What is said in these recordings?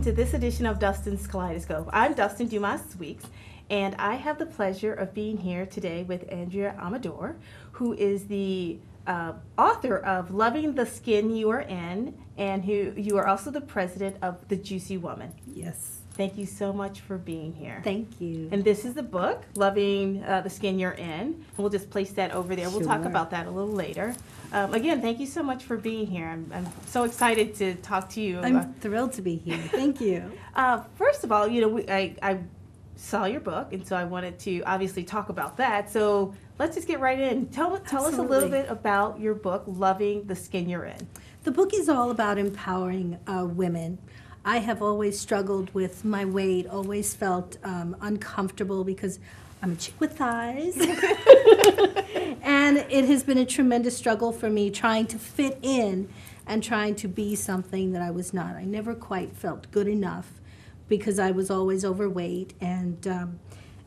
to this edition of Dustin's Kaleidoscope. I'm Dustin Dumas Weeks, and I have the pleasure of being here today with Andrea Amador, who is the author of Loving the Skin You Are In, and who you are also the president of The Juicy Woman. Yes. Thank you so much for being here. Thank you. And this is the book, Loving the Skin You're In. And we'll just place that over there. We'll talk about that a little later. Again, thank you so much for being here. I'm so excited to talk to you. I'm thrilled to be here. Thank you. First of all, you know, I saw your book, and so I wanted to obviously talk about that. So let's just get right in. Tell us a little bit about your book, Loving the Skin You're In. The book is all about empowering women. I have always struggled with my weight, always felt uncomfortable because I'm a chick with thighs. And it has been a tremendous struggle for me trying to fit in and trying to be something that I was not. I never quite felt good enough because I was always overweight, and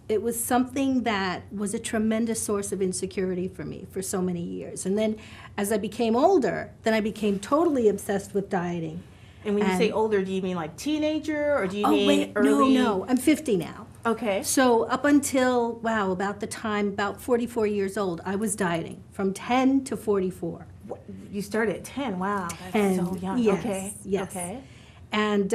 it was something that was a tremendous source of insecurity for me for so many years. And then as I became older, then I became totally obsessed with dieting. And when you say older, do you mean like teenager, or do you mean early? early? No, I'm 50 now. Okay. So up until, about the time, about 44 years old, I was dieting from 10 to 44. You started at 10. Wow, that's so young. Yes, okay. yes. Okay. And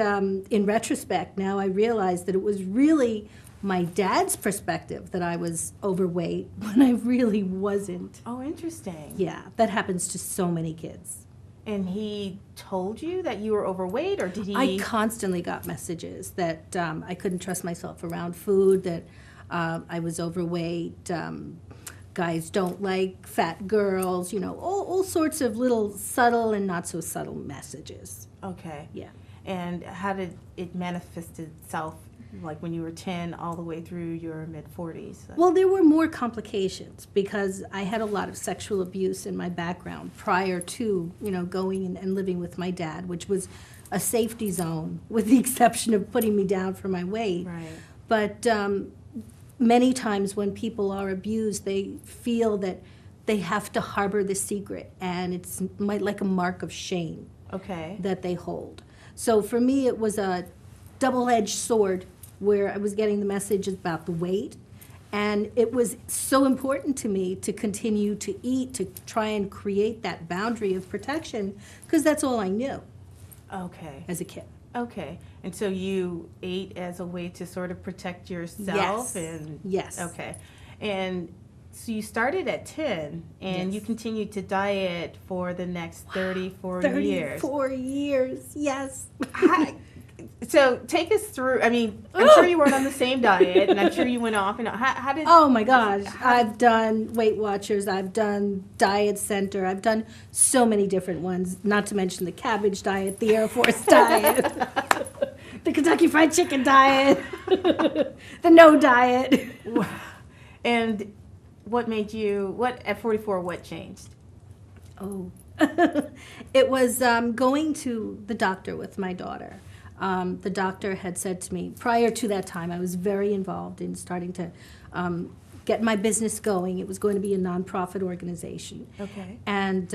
in retrospect, now I realize that it was really my dad's perspective that I was overweight when I really wasn't. Oh, interesting. Yeah, that happens to so many kids. And he told you that you were overweight, or did he? I constantly got messages that I couldn't trust myself around food, that I was overweight, guys don't like fat girls, all sorts of little subtle and not so subtle messages. Okay. Yeah. And how did it manifest itself, like when you were 10 all the way through your mid-40s? Well, there were more complications because I had a lot of sexual abuse in my background prior to, going and living with my dad, which was a safety zone with the exception of putting me down for my weight. Right. But many times when people are abused, they feel that they have to harbor the secret, and it's like a mark of shame. Okay. That they hold. So for me, it was a double-edged sword where I was getting the message about the weight, and it was so important to me to continue to eat, to try and create that boundary of protection, because that's all I knew. Okay. As a kid. Okay. And so you ate as a way to sort of protect yourself? Yes. And yes. Okay. And so you started at 10, and yes. you continued to diet for the next 34 years. 34 years, yes. So take us through, I'm sure you weren't on the same diet, and I'm sure you went off, and how did... Oh my gosh, I've done Weight Watchers, I've done Diet Center, I've done so many different ones, not to mention the cabbage diet, the Air Force diet, the Kentucky Fried Chicken diet, the no diet. And at 44, what changed? Oh, it was going to the doctor with my daughter. The doctor had said to me, prior to that time, I was very involved in starting to get my business going. It was going to be a nonprofit organization. Okay. And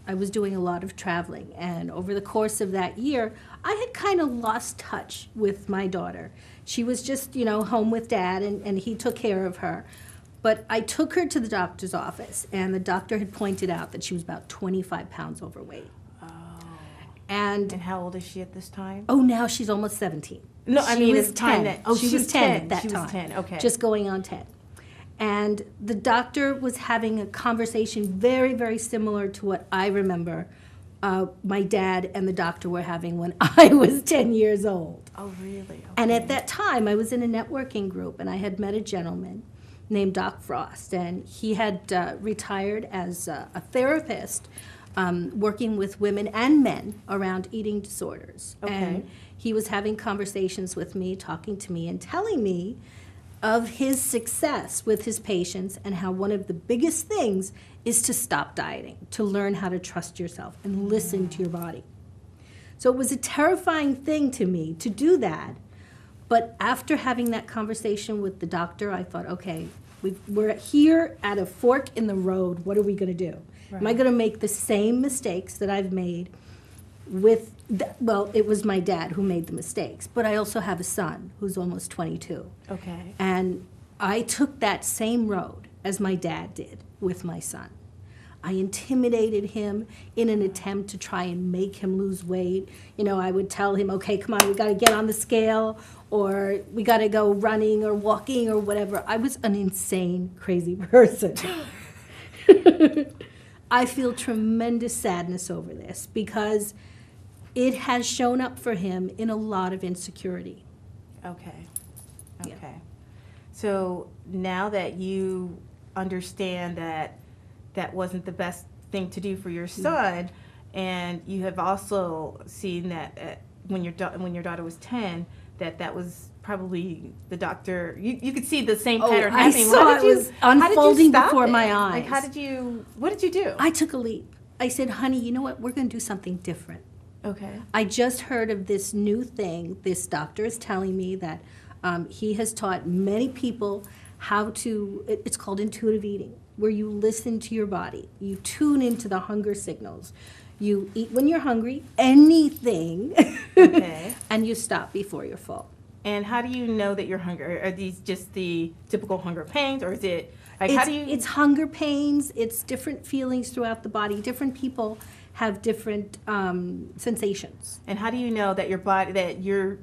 I was doing a lot of traveling. And over the course of that year, I had kind of lost touch with my daughter. She was just, home with Dad, and he took care of her. But I took her to the doctor's office, and the doctor had pointed out that she was about 25 pounds overweight. And how old is she at this time? Oh, now she's almost 17. No, she was at the time 10. that... she was 10 at that time. She was 10, okay. Just going on 10. And the doctor was having a conversation very, very similar to what I remember my dad and the doctor were having when I was 10 years old. Oh, really? Okay. And at that time, I was in a networking group, and I had met a gentleman named Doc Frost, and he had retired as a therapist working with women and men around eating disorders. Okay. And he was having conversations with me, talking to me, and telling me of his success with his patients and how one of the biggest things is to stop dieting, to learn how to trust yourself and listen to your body. So it was a terrifying thing to me to do that. But after having that conversation with the doctor, I thought, okay, we're here at a fork in the road. What are we going to do? Right. Am I going to make the same mistakes that I've made well, it was my dad who made the mistakes, but I also have a son who's almost 22. Okay. And I took that same road as my dad did with my son. I intimidated him in an attempt to try and make him lose weight. You know, I would tell him, okay, come on, we got to get on the scale, or we got to go running or walking or whatever. I was an insane, crazy person. I feel tremendous sadness over this because it has shown up for him in a lot of insecurity. Okay. Okay. Yeah. So now that you understand that that wasn't the best thing to do for your son, and you have also seen that when your daughter was 10, that was probably the doctor. You could see the same pattern happening. I saw it was unfolding before my eyes. Like, what did you do? I took a leap. I said, honey, you know what? We're going to do something different. Okay. I just heard of this new thing. This doctor is telling me that he has taught many people how to, it's called intuitive eating, where you listen to your body. You tune into the hunger signals. You eat when you're hungry, anything, Okay. and you stop before you're full. And how do you know that you're hungry? Are these just the typical hunger pains, or is it like how do you? It's hunger pains. It's different feelings throughout the body. Different people have different sensations. And how do you know that your body, that you're,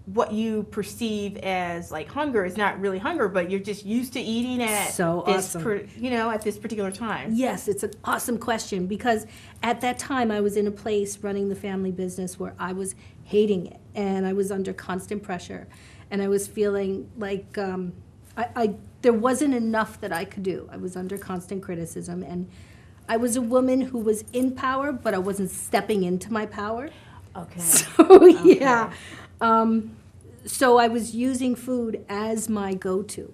what you perceive as like hunger is not really hunger, but you're just used to eating at So this, awesome. at this particular time? Yes, it's an awesome question because at that time I was in a place running the family business where I was hating it and I was under constant pressure and I was feeling like there wasn't enough that I could do. I was under constant criticism and I was a woman who was in power, but I wasn't stepping into my power. Okay. So, yeah. So I was using food as my go-to.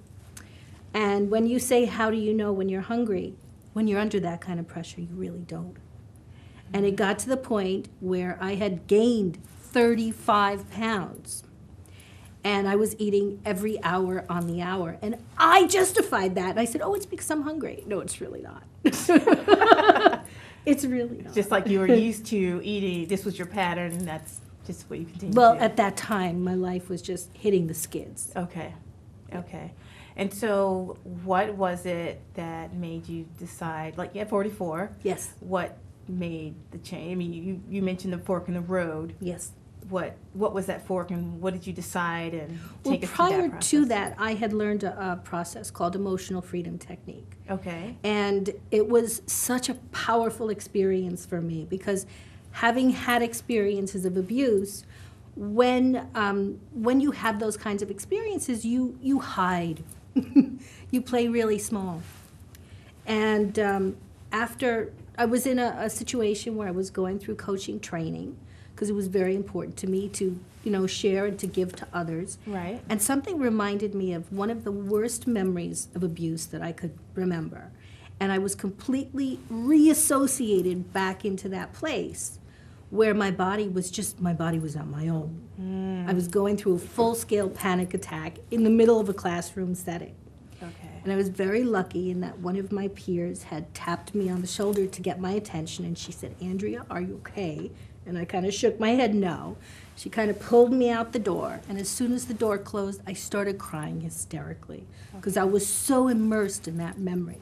And when you say, how do you know when you're hungry? When you're under that kind of pressure, you really don't. And it got to the point where I had gained 35 pounds. And I was eating every hour on the hour. And I justified that. And I said, oh, it's because I'm hungry. No, it's really not. It's really not. Just like you were used to eating, this was your pattern, and that's just what you continue Well, to do. at that time, my life was just hitting the skids. Okay. Okay. And so what was it that made you decide, like at 44, Yes, what made the change? I mean, you mentioned the fork in the road. yes. What was that fork, and what did you decide, and Well, take us prior through that process? to that, I had learned a process called emotional freedom technique. Okay. And it was such a powerful experience for me because having had experiences of abuse, when you have those kinds of experiences, you hide. You play really small. And after I was in a situation where I was going through coaching training, because it was very important to me to, share and to give to others. Right. And something reminded me of one of the worst memories of abuse that I could remember. And I was completely reassociated back into that place where my body was on my own. I was going through a full-scale panic attack in the middle of a classroom setting. Okay. And I was very lucky in that one of my peers had tapped me on the shoulder to get my attention, and she said, Andrea, are you okay? And I kind of shook my head no. She kind of pulled me out the door, and as soon as the door closed, I started crying hysterically because I was so immersed in that memory.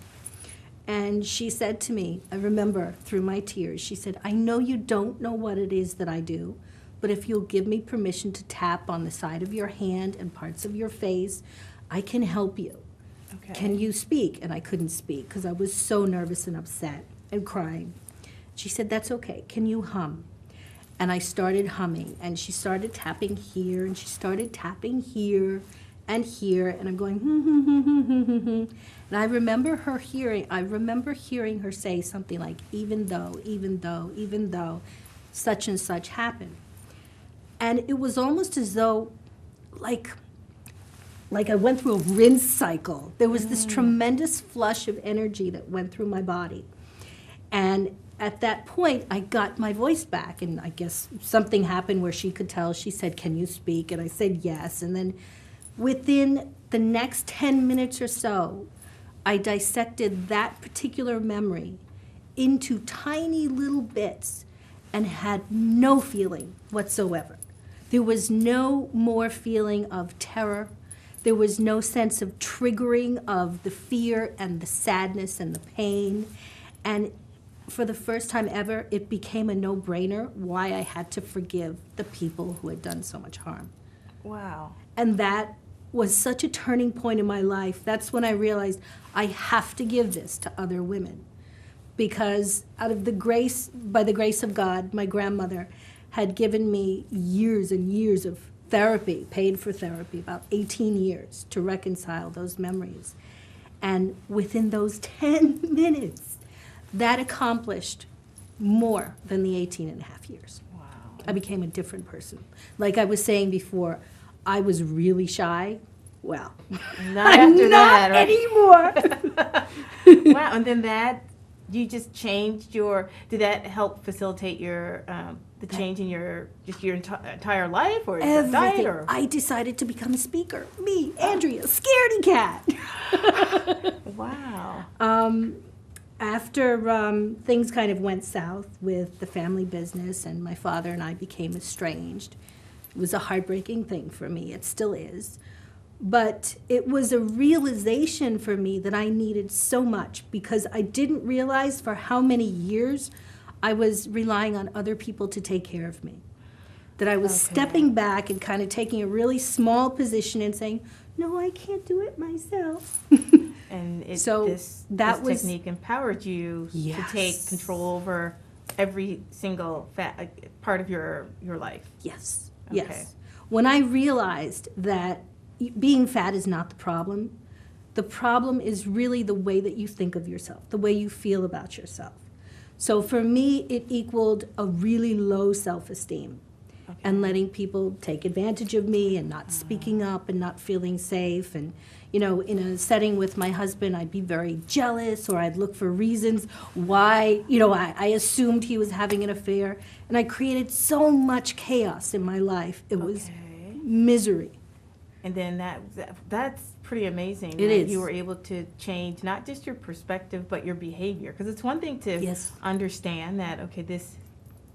And she said to me, I remember through my tears, she said, I know you don't know what it is that I do, but if you'll give me permission to tap on the side of your hand and parts of your face, I can help you. Okay. Can you speak? And I couldn't speak because I was so nervous and upset and crying. She said, that's okay. Can you hum? And I started humming, and she started tapping here, and she started tapping here and here, and I'm going, And I remember hearing her say something like, even though, such and such happened. And it was almost as though, like I went through a rinse cycle. There was this tremendous flush of energy that went through my body. And at that point, I got my voice back, and I guess something happened where she could tell. She said, can you speak? And I said yes. And then within the next 10 minutes or so, I dissected that particular memory into tiny little bits and had no feeling whatsoever. There was no more feeling of terror. There was no sense of triggering of the fear and the sadness and the pain. And for the first time ever, it became a no-brainer why I had to forgive the people who had done so much harm. Wow. And that was such a turning point in my life. That's when I realized I have to give this to other women. Because out of the grace, by the grace of God, my grandmother had given me years and years of therapy, paid for therapy, about 18 years to reconcile those memories. And within those 10 minutes, that accomplished more than the 18 and a half years. Wow. I became a different person. Like I was saying before, I was really shy. Well, Not I'm after not that, anymore. Wow, and then that, you just changed your, did that help facilitate your, the change in your, just your entire life or your diet? Everything. Or? I decided to become a speaker. Me, Andrea, scaredy cat. Wow. After things kind of went south with the family business and my father and I became estranged, it was a heartbreaking thing for me. It still is. But it was a realization for me that I needed so much because I didn't realize for how many years I was relying on other people to take care of me. That I was stepping back and kind of taking a really small position and saying, no, I can't do it myself. And So this that was- technique empowered you Yes. to take control over every single part of your life. Yes, Okay. yes. When I realized that being fat is not the problem is really the way that you think of yourself, the way you feel about yourself. So for me, it equaled a really low self-esteem and letting people take advantage of me and not speaking up and not feeling safe. And, you know, in a setting with my husband, I'd be very jealous or I'd look for reasons why, you know, I assumed he was having an affair. And I created so much chaos in my life. It was misery. And then that's pretty amazing. It that is. You were able to change not just your perspective, but your behavior. Because it's one thing to understand that, okay,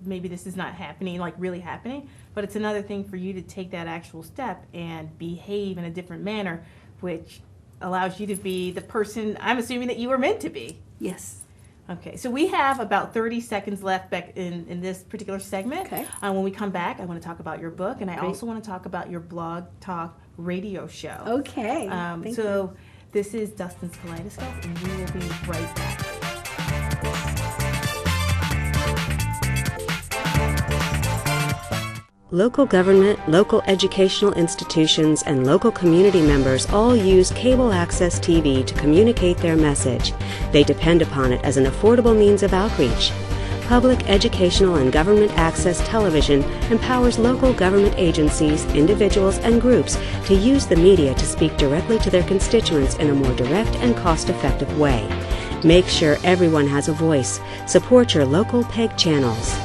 maybe this is not happening, like really happening, but it's another thing for you to take that actual step and behave in a different manner, which allows you to be the person, I'm assuming, that you were meant to be. Yes. Okay, so we have about 30 seconds left back in this particular segment. Okay. When we come back, I want to talk about your book, and I Great. also want to talk about your blog talk radio show. Okay. Thank So this is Dustin's Kaleidoscope, and we will be right back. Local government, local educational institutions, and local community members all use cable access TV to communicate their message. They depend upon it as an affordable means of outreach. Public educational and government access television empowers local government agencies, individuals, and groups to use the media to speak directly to their constituents in a more direct and cost-effective way. Make sure everyone has a voice. Support your local PEG channels.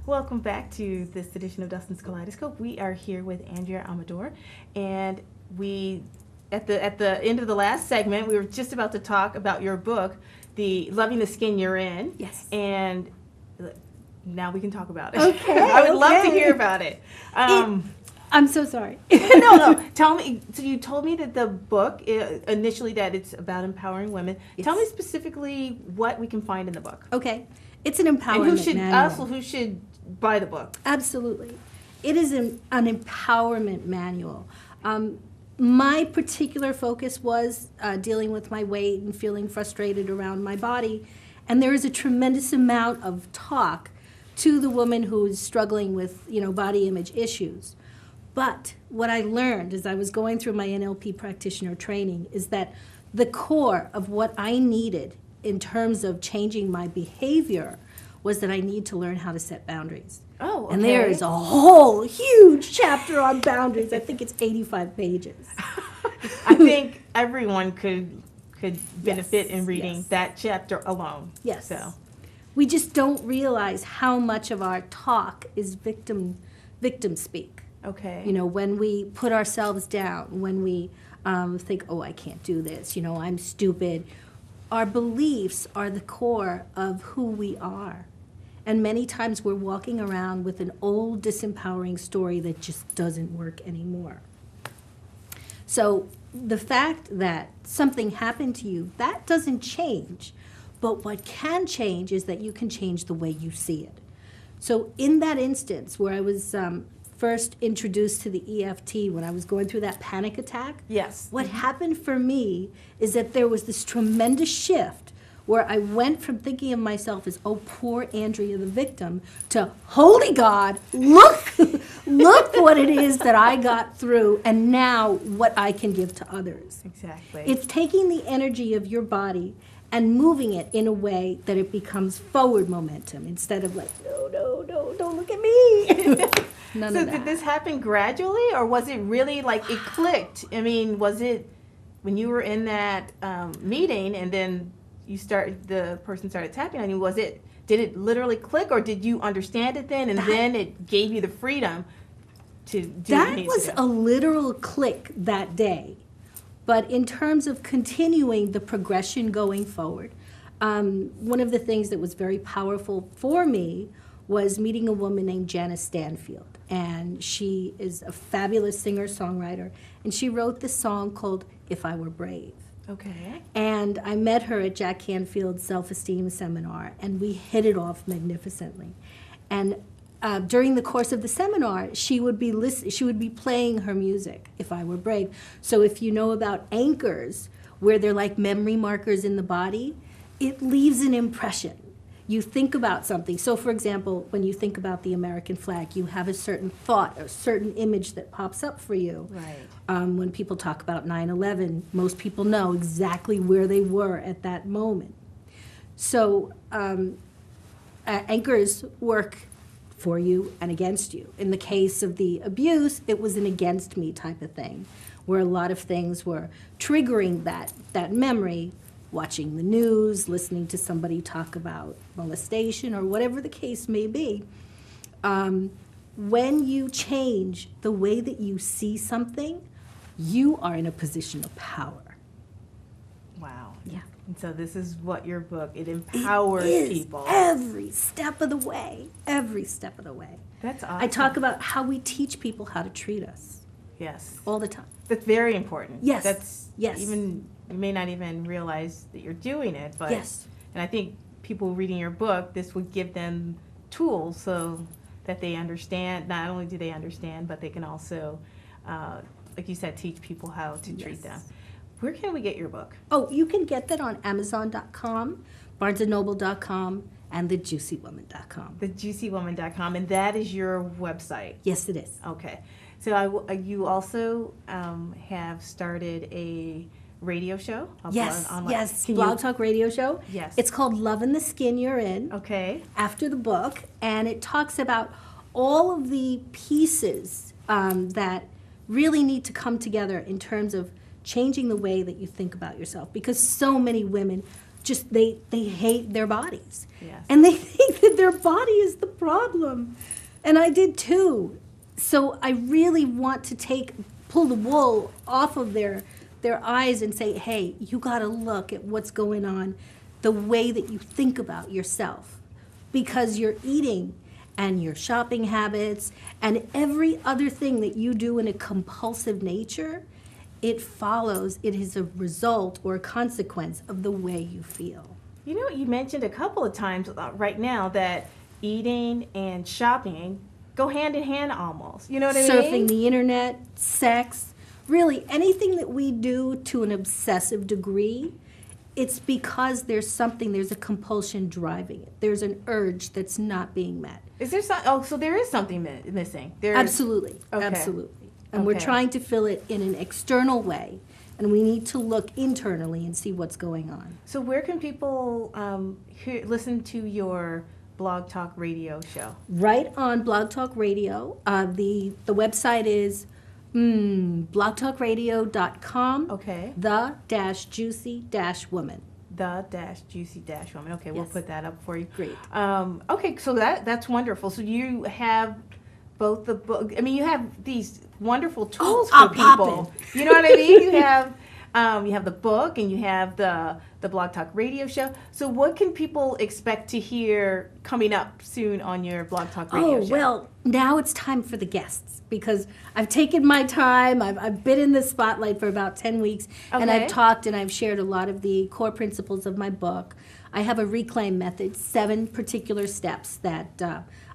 Welcome back to this edition of Dustin's Kaleidoscope. We are here with Andrea Amador, and we, at the end of the last segment, we were just about to talk about your book, the Loving the Skin You're In. Yes. And now we can talk about it. Okay. I would love to hear about it. I'm so sorry. No. Tell me. So you told me that the book initially that it's about empowering women. Yes. Tell me specifically what we can find in the book. Okay. It's an empowerment And manual. who should buy the book? Absolutely. It is an empowerment manual. My particular focus was dealing with my weight and feeling frustrated around my body. And there is a tremendous amount of talk to the woman who is struggling with, body image issues. But what I learned as I was going through my NLP practitioner training is that the core of what I needed in terms of changing my behavior was that I need to learn how to set boundaries. Oh, okay. And there is a whole huge chapter on boundaries. I think it's 85 pages. I think everyone could benefit in reading yes. that chapter alone. Yes. So. We just don't realize how much of our talk is victim speak. Okay. You know, when we put ourselves down, when we think, oh, I can't do this, you know, I'm stupid. Our beliefs are the core of who we are. And many times we're walking around with an old disempowering story that just doesn't work anymore. So the fact that something happened to you, that doesn't change. But what can change is that you can change the way you see it. So in that instance where I was first introduced to the EFT, when I was going through that panic attack, Yes. what happened for me is that there was this tremendous shift where I went from thinking of myself as, oh, poor Andrea, the victim, to, holy God, look, look what it is that I got through, and now what I can give to others. Exactly. It's taking the energy of your body and moving it in a way that it becomes forward momentum instead of like, no, don't look at me. None So of that. did this happen gradually, or was it really like it clicked? I mean, was it when you were in that meeting and then the person started tapping on you, did it literally click, or did you understand it then and then it gave you the freedom to do what you That needed was to do? a literal click that day. But in terms of continuing the progression going forward, one of the things that was very powerful for me was meeting a woman named Janice Stanfield. And she is a fabulous singer-songwriter. And she wrote this song called If I Were Brave. Okay. And I met her at Jack Canfield's self-esteem seminar, and we hit it off magnificently. And during the course of the seminar, she would be playing her music, If I Were Brave. So if you know about anchors, where they're like memory markers in the body, it leaves an impression. You think about something. So for example, when you think about the American flag, you have a certain thought, a certain image that pops up for you. Right. When people talk about 9/11, most people know exactly where they were at that moment. So anchors work for you and against you. In the case of the abuse, it was an against me type of thing, where a lot of things were triggering that memory, watching the news, listening to somebody talk about molestation or whatever the case may be. When you change the way that you see something, you are in a position of power. Wow. Yeah. And so this is what your book, it empowers It is people. every step of the way, every step of the way. That's awesome. I talk about how we teach people how to treat us Yes. all the time. That's very important. Yes. That's Yes. even, you may not even realize that you're doing it, but Yes. and I think people reading your book, this would give them tools so that they understand, not only do they understand, but they can also, like you said, teach people how to treat Yes. them. Where can we get your book? Oh, you can get that on Amazon.com, BarnesandNoble.com, and TheJuicyWoman.com. TheJuicyWoman.com, and that is your website. Yes, it is. Okay. So you also have started a radio show? Yes, Online. yes, Can Blog you- Talk radio show. Yes. It's called Lovin' the Skin You're In, Okay. after the book, and it talks about all of the pieces that really need to come together in terms of changing the way that you think about yourself, because so many women just they hate their bodies. Yes. And they think that their body is the problem. And I did too. So I really want to pull the wool off of their eyes and say, hey, you got to look at what's going on, the way that you think about yourself, because your eating and your shopping habits and every other thing that you do in a compulsive nature, it is a result or a consequence of the way you feel. You know, you mentioned a couple of times right now that eating and shopping go hand in hand almost. You know what I mean? Surfing the internet, sex, really anything that we do to an obsessive degree, it's because there's a compulsion driving it. There's an urge that's not being met. Is there so there is something missing? Absolutely, Okay. absolutely. And we're Okay. trying to fill it in an external way, and we need to look internally and see what's going on. So where can people listen to your Blog Talk radio show? Right on Blog Talk Radio. The website is blogtalkradio.com. Okay. The-juicy-woman. The-juicy-woman. Okay, we'll Yes. put that up for you. Great. Okay, so that's wonderful. So you have both the book. I mean, you have these wonderful tools I'm for people. popping. You know what I mean? You have the book and you have the Blog Talk radio show. So what can people expect to hear coming up soon on your Blog Talk radio show? Well, now it's time for the guests because I've taken my time. I've been in the spotlight for about 10 weeks, and Okay. I've talked and I've shared a lot of the core principles of my book. I have a reclaim method, 7 particular steps that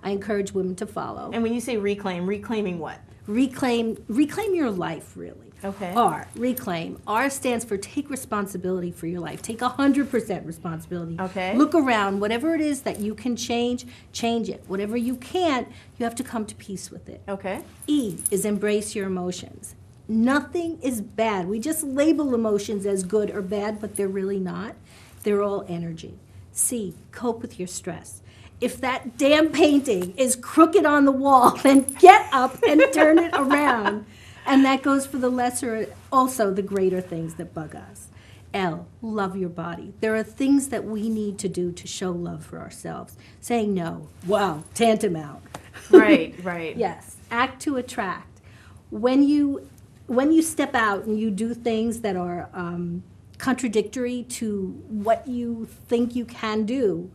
I encourage women to follow. And when you say reclaiming what? Reclaim your life, really. Okay. Reclaim. R stands for take responsibility for your life. Take 100% responsibility. Okay. Look around. Whatever it is that you can change it. Whatever you can't, you have to come to peace with it. Okay. E is embrace your emotions. Nothing is bad. We just label emotions as good or bad, but they're really not. They're all energy. C, cope with your stress. If that damn painting is crooked on the wall, then get up and turn it around. And that goes for the lesser, also the greater things that bug us. L, love your body. There are things that we need to do to show love for ourselves. Saying no, wow, tantamount. Right. Yes, act to attract. When you step out and you do things that are contradictory to what you think you can do,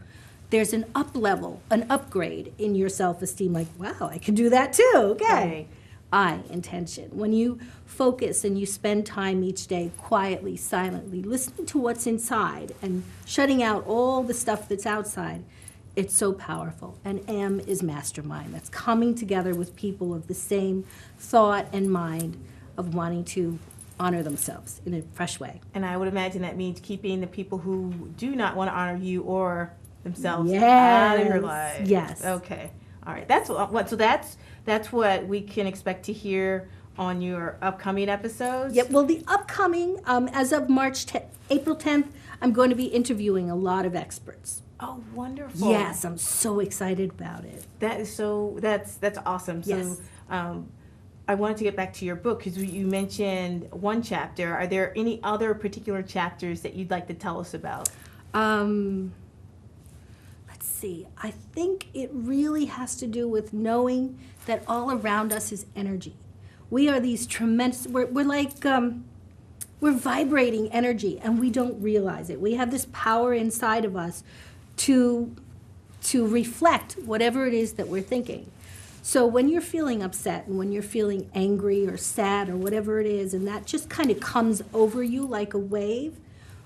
there's an up level, an upgrade in your self-esteem. Like, wow, I can do that too. Okay. Right. I, intention. When you focus and you spend time each day quietly, silently, listening to what's inside and shutting out all the stuff that's outside, it's so powerful. And M is mastermind. That's coming together with people of the same thought and mind of wanting to honor themselves in a fresh way. And I would imagine that means keeping the people who do not want to honor you or themselves Yes. out of your life. Yes. Okay. All right. That's what. So that's what we can expect to hear on your upcoming episodes. Yeah, well, the upcoming, as of April 10th, I'm going to be interviewing a lot of experts. Oh, wonderful. Yes, I'm so excited about it. That is so. That's awesome. Yes. So, I wanted to get back to your book because you mentioned one chapter. Are there any other particular chapters that you'd like to tell us about? Let's see. I think it really has to do with knowing that all around us is energy. We are these tremendous, we're like, we're vibrating energy and we don't realize it. We have this power inside of us to reflect whatever it is that we're thinking. So when you're feeling upset and when you're feeling angry or sad or whatever it is, and that just kind of comes over you like a wave,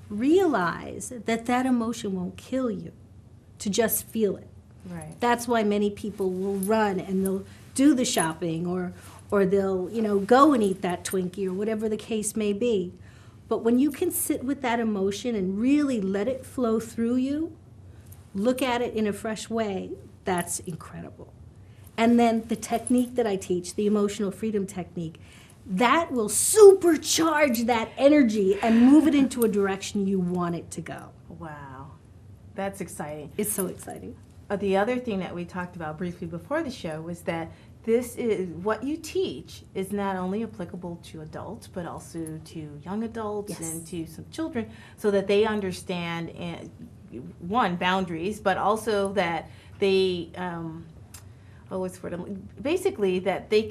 realize that that emotion won't kill you, to just feel it. Right. That's why many people will run and they'll do the shopping or they'll, go and eat that Twinkie or whatever the case may be. But when you can sit with that emotion and really let it flow through you, look at it in a fresh way, that's incredible. And then the technique that I teach, the emotional freedom technique, that will supercharge that energy and move it into a direction you want it to go. Wow. That's exciting. It's so exciting. The other thing that we talked about briefly before the show was that this is what you teach is not only applicable to adults but also to young adults Yes. and to some children, so that they understand one, boundaries, but also that they basically that they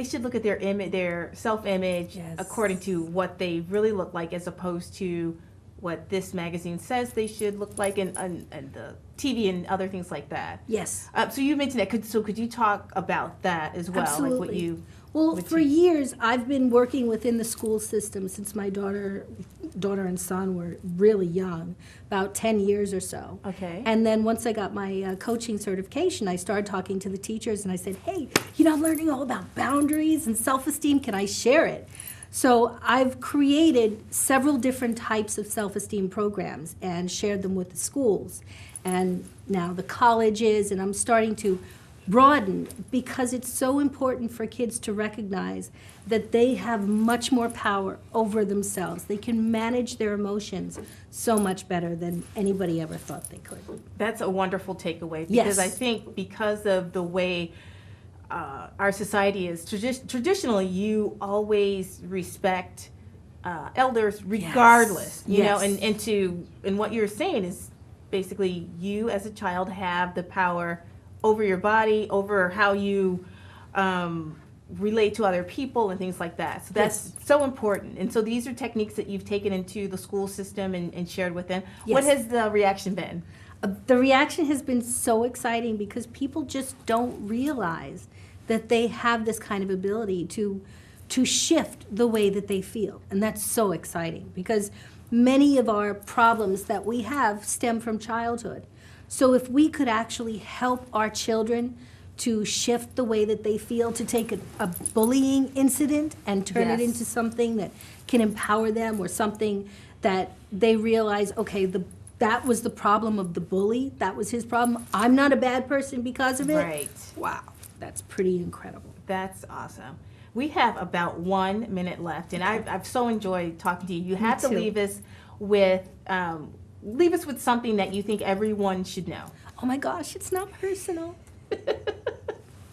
should look at their self-image Yes. according to what they really look like, as opposed to what this magazine says they should look like, and the TV and other things like that. Yes. So you mentioned that. Could you talk about that as well? Absolutely. Like what you. Well, what for you- years, I've been working within the school system since my daughter and son were really young, about 10 years or so. Okay. And then once I got my coaching certification, I started talking to the teachers and I said, hey, I'm learning all about boundaries and self-esteem. Can I share it? So I've created several different types of self-esteem programs and shared them with the schools and now the colleges, and I'm starting to broaden because it's so important for kids to recognize that they have much more power over themselves. They can manage their emotions so much better than anybody ever thought they could. That's a wonderful takeaway, Yes. because I think because of the way our society is, traditionally you always respect elders regardless, you know, and what you're saying is basically you as a child have the power over your body, over how you relate to other people and things like that. So that's so important. And so these are techniques that you've taken into the school system and shared with them. Yes. What has the reaction been? The reaction has been so exciting because people just don't realize that they have this kind of ability to shift the way that they feel. And that's so exciting because many of our problems that we have stem from childhood. So if we could actually help our children to shift the way that they feel, to take a bullying incident and turn it into something that can empower them, or something that they realize, okay, that was the problem of the bully, that was his problem, I'm not a bad person because of it. Right. Wow, that's pretty incredible. That's awesome. We have about 1 minute left, and I've so enjoyed talking to you. You have to leave us with something that you think everyone should know. Oh my gosh, it's not personal.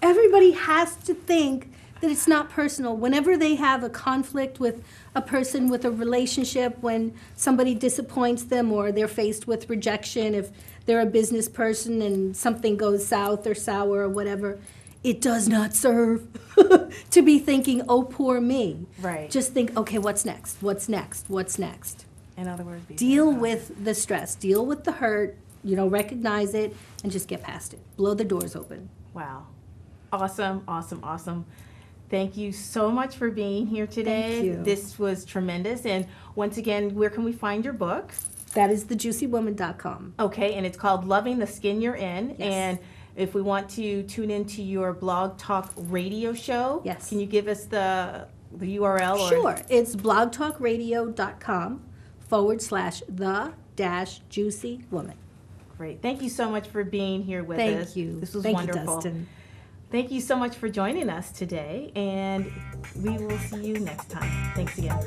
Everybody has to think that it's not personal. Whenever they have a conflict with a person, with a relationship, when somebody disappoints them or they're faced with rejection, if they're a business person and something goes south or sour or whatever, it does not serve to be thinking, oh, poor me. Right. Just think, okay, what's next? What's next? What's next? In other words, Deal with the stress. Deal with the hurt. Recognize it and just get past it. Blow the doors open. Wow. Awesome, awesome, awesome. Thank you so much for being here today. Thank you. This was tremendous. And once again, where can we find your book? That is thejuicywoman.com. Okay, and it's called Loving the Skin You're In. Yes. And if we want to tune into your blog talk radio show, Yes. Can you give us the URL? Or? Sure. It's blogtalkradio.com/the-juicy-woman. Great. Thank you so much for being here with us. Thank you. This was Thank wonderful. you, Dustin. Thank you so much for joining us today, and we will see you next time. Thanks again.